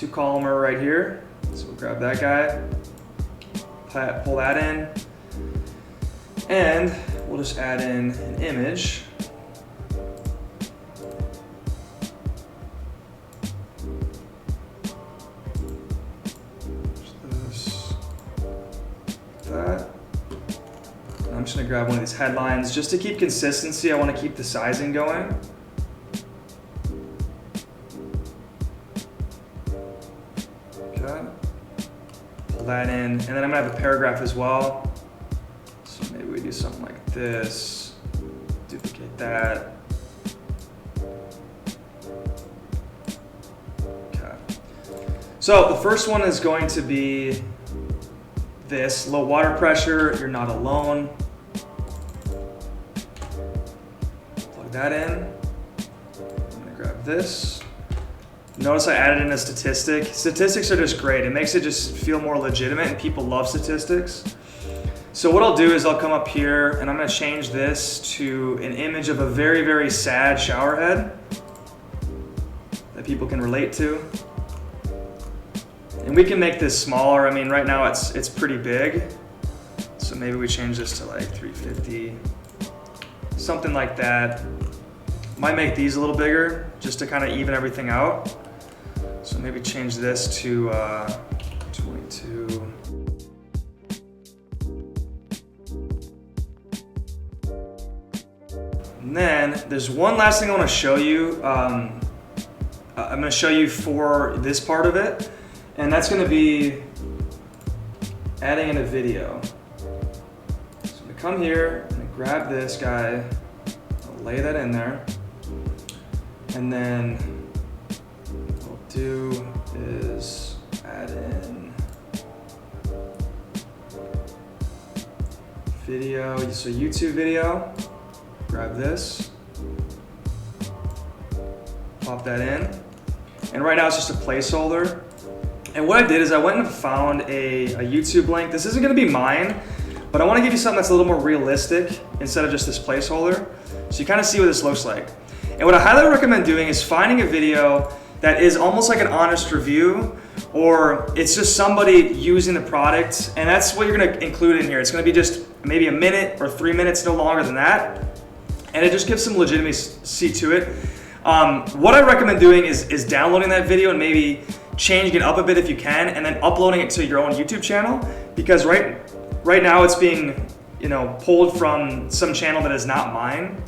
S1: columner right here. So we'll grab that guy, pull that in, and we'll just add in an image. This, that. And I'm just gonna grab one of these headlines. Just to keep consistency, I wanna keep the sizing going. That in, and then I'm gonna have a paragraph as well. So maybe we do something like this, duplicate that. Okay. So the first one is going to be this, low water pressure, you're not alone. Plug that in. I'm gonna grab this. Notice I added in a statistic. Statistics are just great. It makes it just feel more legitimate, and people love statistics. So what I'll do is I'll come up here and I'm gonna change this to an image of a very, very sad shower head that people can relate to. And we can make this smaller. I mean, right now it's pretty big. So maybe we change this to like 350, something like that. Might make these a little bigger just to kind of even everything out. So maybe change this to 22. And then there's one last thing I want to show you. I'm going to show you for this part of it, and that's going to be adding in a video. So I'm going to come here and grab this guy, I'll lay that in there, and then what I'll do is add in video, so YouTube video, grab this, pop that in, and right now it's just a placeholder. And what I did is I went and found a YouTube link. This isn't gonna be mine, but I wanna give you something that's a little more realistic instead of just this placeholder, so you kind of see what this looks like. And what I highly recommend doing is finding a video that is almost like an honest review, or it's just somebody using the product, and that's what you're gonna include in here. It's gonna be just maybe a minute or 3 minutes, no longer than that, and it just gives some legitimacy to it. What I recommend doing is downloading that video and maybe changing it up a bit if you can, and then uploading it to your own YouTube channel, because right now it's being pulled from some channel that is not mine.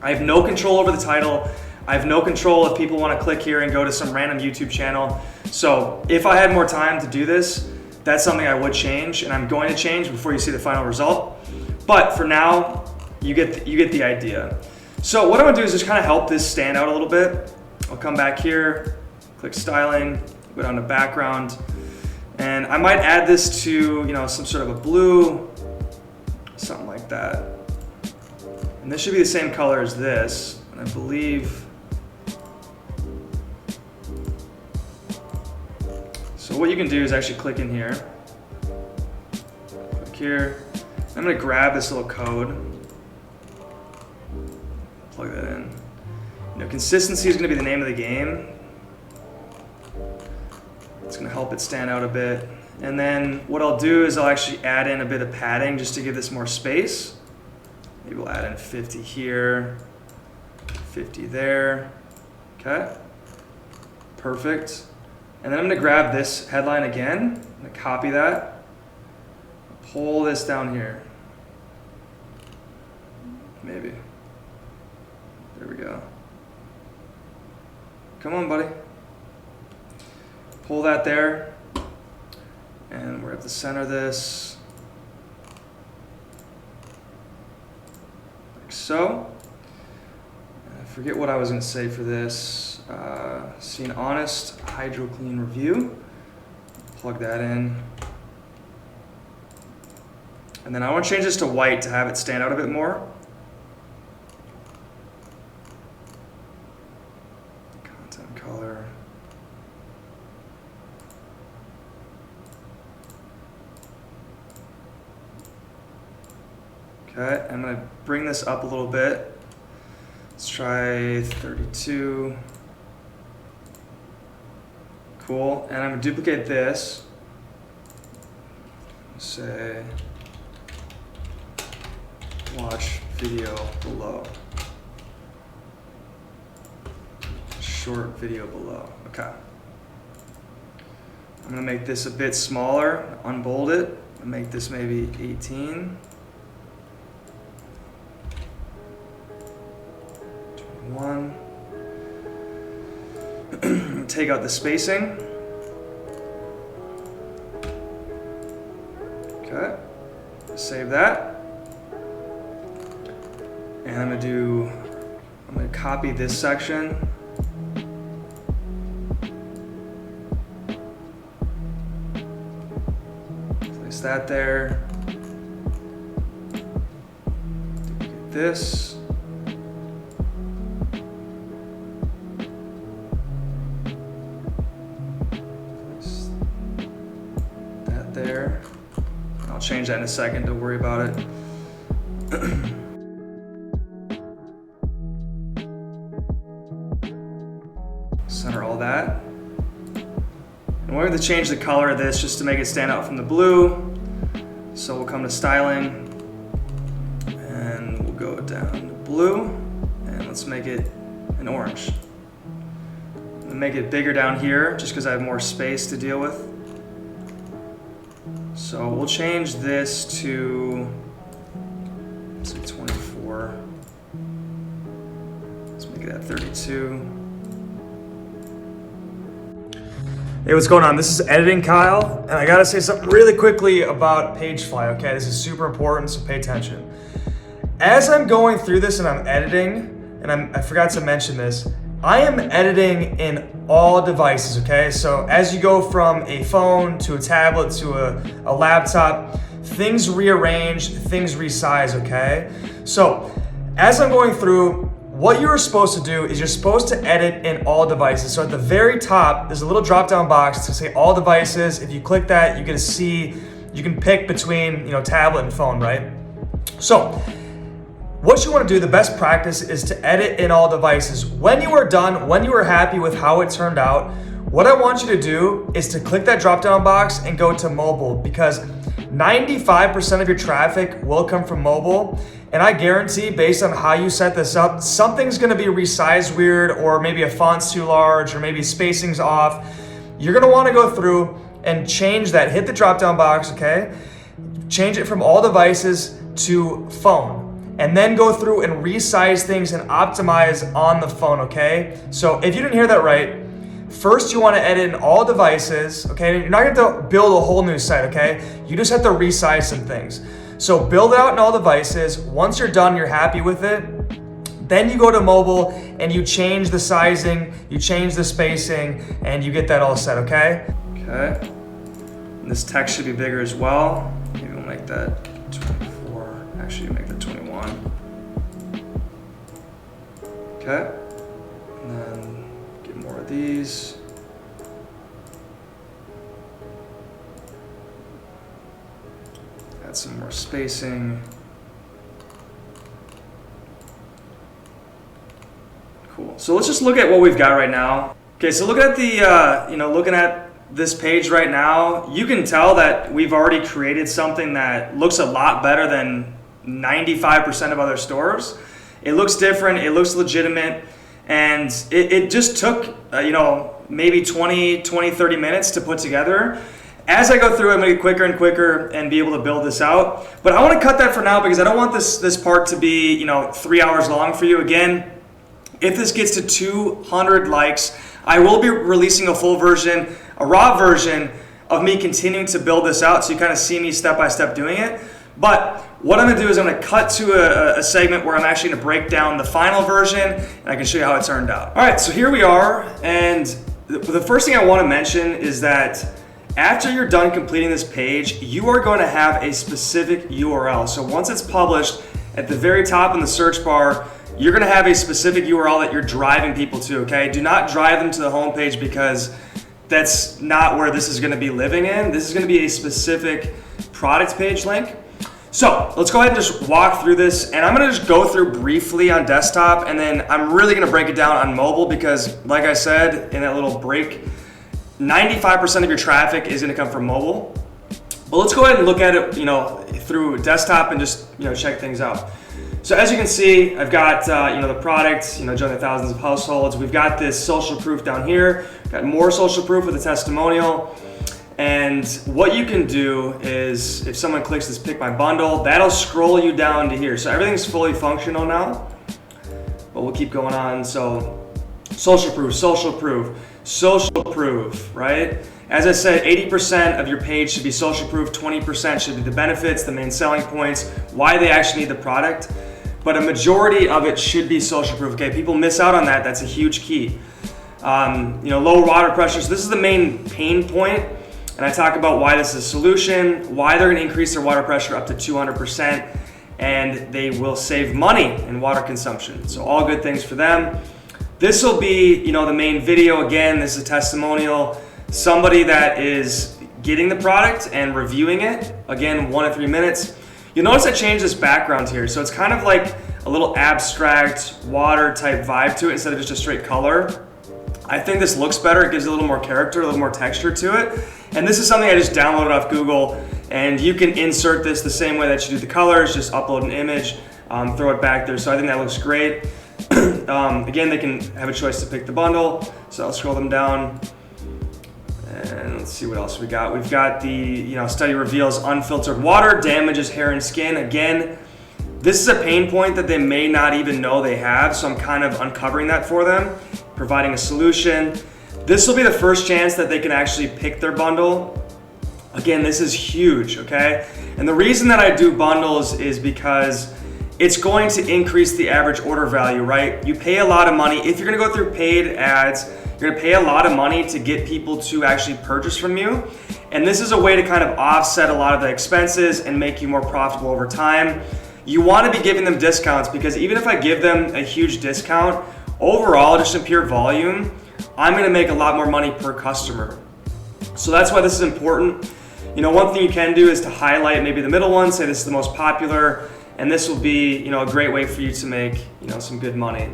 S1: I have no control over the title. I have no control if people want to click here and go to some random YouTube channel. So if I had more time to do this, that's something I would change, and I'm going to change before you see the final result. But for now, you get the idea. So what I'm gonna do is just kind of help this stand out a little bit. I'll come back here, click styling, go down to background, and I might add this to some sort of a blue, something like that. And this should be the same color as this, and I believe. So what you can do is actually click in here, click here. I'm gonna grab this little code, plug that in. Consistency is gonna be the name of the game. It's gonna help it stand out a bit. And then what I'll do is I'll actually add in a bit of padding just to give this more space. Maybe we'll add in 50 here, 50 there, okay? Perfect. And then I'm gonna grab this headline again, I'm gonna copy that, pull this down here. Maybe. There we go. Come on, buddy. Pull that there, and we're at the center of this, like so. I forget what I was gonna say for this. See an honest hydro clean review. Plug that in. And then I want to change this to white to have it stand out a bit more. Content color. Okay, I'm going to bring this up a little bit. Let's try 32. Cool, and I'm going to duplicate this. Say, watch video below. Short video below, okay. I'm going to make this a bit smaller, unbold it, and make this maybe 18. 21. Take out the spacing. Okay, save that. And I'm gonna copy this section. Place that there. Duplicate this. There. I'll change that in a second, don't worry about it. Center all that. And we're going to change the color of this just to make it stand out from the blue. So we'll come to styling and we'll go down to blue and let's make it an orange. And make it bigger down here just because I have more space to deal with. So we'll change this to, say, 24. 32. Hey, what's going on? This is Editing Kyle, and I gotta say something really quickly about Pagefly, okay? This is super important, so pay attention. As I'm going through this and I'm editing, and I forgot to mention this, I am editing in all devices, okay? So as you go from a phone to a tablet to a laptop, things rearrange, things resize, okay? So as I'm going through, what you're supposed to do is you're supposed to edit in all devices. So at the very top, there's a little drop-down box to say all devices. If you click that, you get to see, you can pick between, tablet and phone, right? So what you want to do, the best practice is to edit in all devices. When you are done, when you are happy with how it turned out, what I want you to do is to click that drop-down box and go to mobile, because 95% of your traffic will come from mobile. And I guarantee, based on how you set this up, something's gonna be resized weird, or maybe a font's too large, or maybe spacing's off. You're gonna wanna go through and change that. Hit the drop-down box, okay? Change it from all devices to phone. And then go through and resize things and optimize on the phone, okay? So if you didn't hear that right, first you wanna edit in all devices, okay? You're not gonna have to build a whole new site, okay? You just have to resize some things. So build it out in all devices. Once you're done, you're happy with it, then you go to mobile and you change the sizing, you change the spacing, and you get that all set, okay? Okay. And this text should be bigger as well. Maybe we'll make that 24. Actually, make that 21. Okay. And then get more of these. Add some more spacing. Cool. So let's just look at what we've got right now. Okay, so look at the, looking at this page right now, you can tell that we've already created something that looks a lot better than 95% of other stores. It looks different, it looks legitimate, and it just took, maybe 20, 30 minutes to put together. As I go through, I'm gonna get quicker and quicker and be able to build this out. But I wanna cut that for now because I don't want this part to be 3 hours long for you. Again, if this gets to 200 likes, I will be releasing a full version, a raw version of me continuing to build this out, so you kind of see me step by step doing it. But what I'm gonna do is I'm gonna cut to a segment where I'm actually gonna break down the final version and I can show you how it turned out. All right, so here we are, and the first thing I wanna mention is that after you're done completing this page, you are going to have a specific URL. So once it's published, at the very top in the search bar, you're going to have a specific URL that you're driving people to, okay? Do not drive them to the homepage, because that's not where this is going to be living in. This is going to be a specific product page link. So let's go ahead and just walk through this, and I'm going to just go through briefly on desktop, and then I'm really going to break it down on mobile because, like I said in that little break, 95% of your traffic is going to come from mobile. But let's go ahead and look at it, through desktop and just, check things out. So as you can see, I've got, the product, joining thousands of households. We've got this social proof down here. We've got more social proof with a testimonial. And what you can do is, if someone clicks this pick my bundle, that'll scroll you down to here. So everything's fully functional now, but we'll keep going on. So social proof, social proof. Social proof, right? As I said, 80% of your page should be social proof, 20% should be the benefits, the main selling points, why they actually need the product. But a majority of it should be social proof, okay? People miss out on that, that's a huge key. Low water pressure, so this is the main pain point, and I talk about why this is a solution, why they're gonna increase their water pressure up to 200%, and they will save money in water consumption. So all good things for them. This will be, the main video. Again, this is a testimonial. Somebody that is getting the product and reviewing it. Again, 1 to 3 minutes. You'll notice I changed this background here. So it's kind of like a little abstract water type vibe to it instead of just a straight color. I think this looks better. It gives a little more character, a little more texture to it. And this is something I just downloaded off Google. And you can insert this the same way that you do the colors. Just upload an image, throw it back there. So I think that looks great. Again, they can have a choice to pick the bundle, so I'll scroll them down, and let's see what else we got. We've got the, study reveals unfiltered water damages hair and skin. Again, This is a pain point that they may not even know they have, so I'm kind of uncovering that for them, providing a solution. This will be the first chance that they can actually pick their bundle. Again, this is huge, okay? And the reason that I do bundles is because it's going to increase the average order value, right? You pay a lot of money. If you're gonna go through paid ads, you're gonna pay a lot of money to get people to actually purchase from you. And this is a way to kind of offset a lot of the expenses and make you more profitable over time. You wanna be giving them discounts, because even if I give them a huge discount, overall, just in pure volume, I'm gonna make a lot more money per customer. So that's why this is important. You know, one thing you can do is to highlight maybe the middle one, say this is the most popular, and this will be, you know, a great way for you to make, you know, some good money.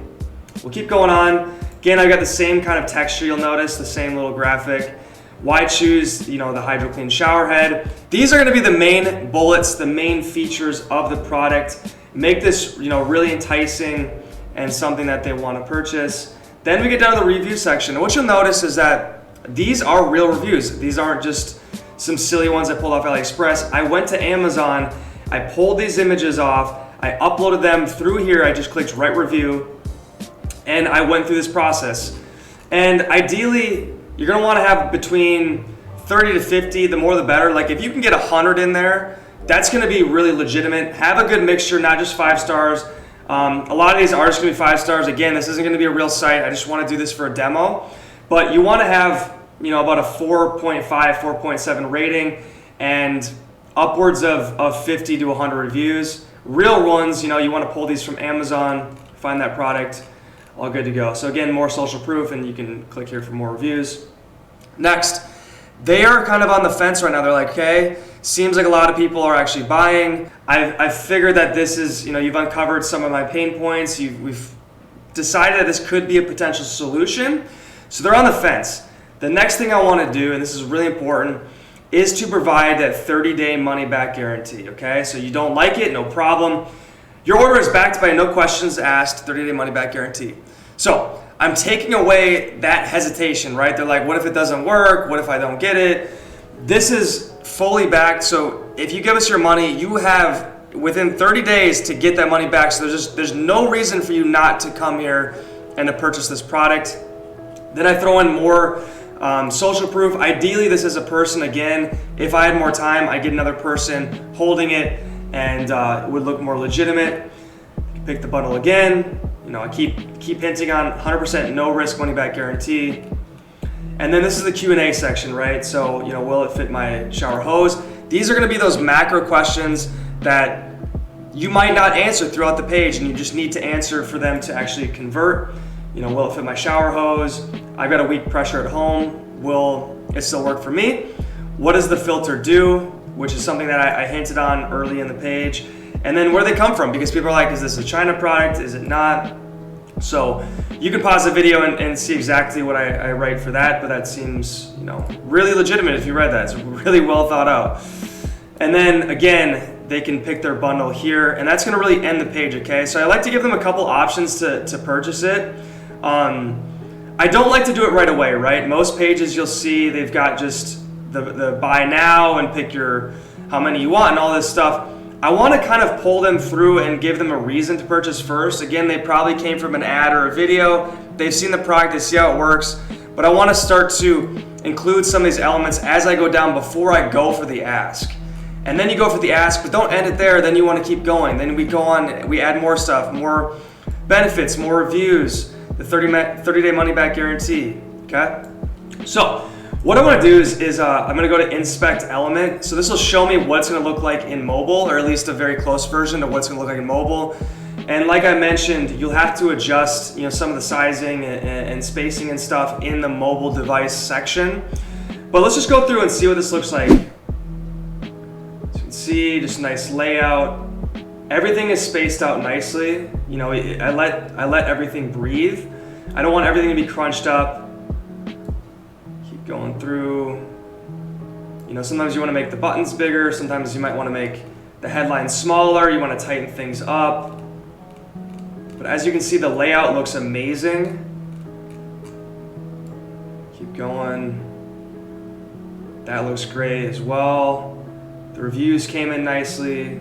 S1: We'll keep going on. Again, I've got the same kind of texture, you'll notice, the same little graphic. Why choose, you know, the Hydro Clean shower head? These are gonna be the main bullets, the main features of the product. Make this, you know, really enticing and something that they wanna purchase. Then we get down to the review section. And what you'll notice is that these are real reviews. These aren't just some silly ones I pulled off AliExpress. I went to Amazon, I pulled these images off, I uploaded them through here, I just clicked write review, and I went through this process. And ideally, you're gonna wanna have between 30 to 50, the more the better. Like if you can get 100 in there, that's gonna be really legitimate. Have a good mixture, not just 5 stars. A lot of these are just gonna be 5 stars. Again, this isn't gonna be a real site. I just wanna do this for a demo. But you wanna have, you know, about a 4.5, 4.7 rating and upwards of 50 to 100 reviews. Real ones, you know, you wanna pull these from Amazon, find that product, all good to go. So again, more social proof, and you can click here for more reviews. Next, they are kind of on the fence right now. They're like, okay, seems like a lot of people are actually buying. I've figured that this is, you know, you've uncovered some of my pain points. We've decided that this could be a potential solution. So they're on the fence. The next thing I want to do, and this is really important, is to provide that 30-day money-back guarantee, okay? So you don't like it, no problem. Your order is backed by no questions asked, 30-day money-back guarantee. So I'm taking away that hesitation, right? They're like, what if it doesn't work? What if I don't get it? This is fully backed, so if you give us your money, you have within 30 days to get that money back. So there's no reason for you not to come here and to purchase this product. Then I throw in more social proof. Ideally, this is a person, again, if I had more time, I'd get another person holding it, and it would look more legitimate. Pick the bundle again. You know, I keep hinting on 100% no risk money back guarantee. And then this is the Q&A section, right? So, you know, will it fit my shower hose? These are gonna be those macro questions that you might not answer throughout the page, and you just need to answer for them to actually convert. You know, will it fit my shower hose? I've got a weak pressure at home. Will it still work for me? What does the filter do? Which is something that I hinted on early in the page. And then where they come from, because people are like, is this a China product? Is it not? So you can pause the video and see exactly what I write for that, but that seems, you know, really legitimate if you read that. It's really well thought out. And then again, they can pick their bundle here, and that's gonna really end the page, okay? So I like to give them a couple options to purchase it. I don't like to do it right away, right? Most pages you'll see they've got just the buy now and pick your how many you want and all this stuff. I want to kind of pull them through and give them a reason to purchase first. Again, they probably came from an ad or a video. They've seen the product, they see how it works. But I want to start to include some of these elements as I go down before I go for the ask. And then you go for the ask, but don't end it there. Then you want to keep going. Then we go on, we add more stuff, more benefits, more reviews, the 30-day money-back guarantee, okay? So what I want to do is I'm going to go to inspect element. So this will show me what it's going to look like in mobile, or at least a very close version of what's going to look like in mobile. And like I mentioned, you'll have to adjust, you know, some of the sizing and spacing and stuff in the mobile device section. But let's just go through and see what this looks like. So you can see just a nice layout. Everything is spaced out nicely. You know, I let everything breathe. I don't want everything to be crunched up. Going through, you know, sometimes you want to make the buttons bigger, sometimes you might want to make the headline smaller, you want to tighten things up. But as you can see, the layout looks amazing. Keep going. That looks great as well. The reviews came in nicely.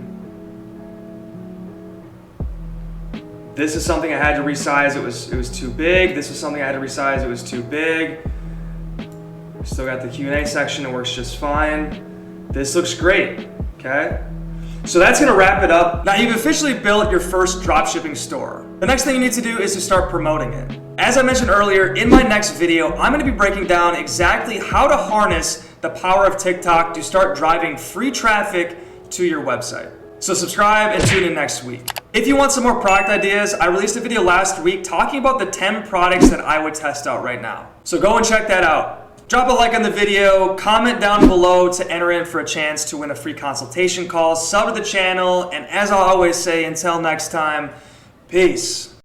S1: This is something I had to resize, it was too big. This is something I had to resize, it was too big. Still got the Q&A section, it works just fine. This looks great, okay? So that's gonna wrap it up. Now you've officially built your first dropshipping store. The next thing you need to do is to start promoting it. As I mentioned earlier, in my next video, I'm gonna be breaking down exactly how to harness the power of TikTok to start driving free traffic to your website. So subscribe and tune in next week. If you want some more product ideas, I released a video last week talking about the 10 products that I would test out right now. So go and check that out. Drop a like on the video, comment down below to enter in for a chance to win a free consultation call, sub to the channel, and as I always say, until next time, peace.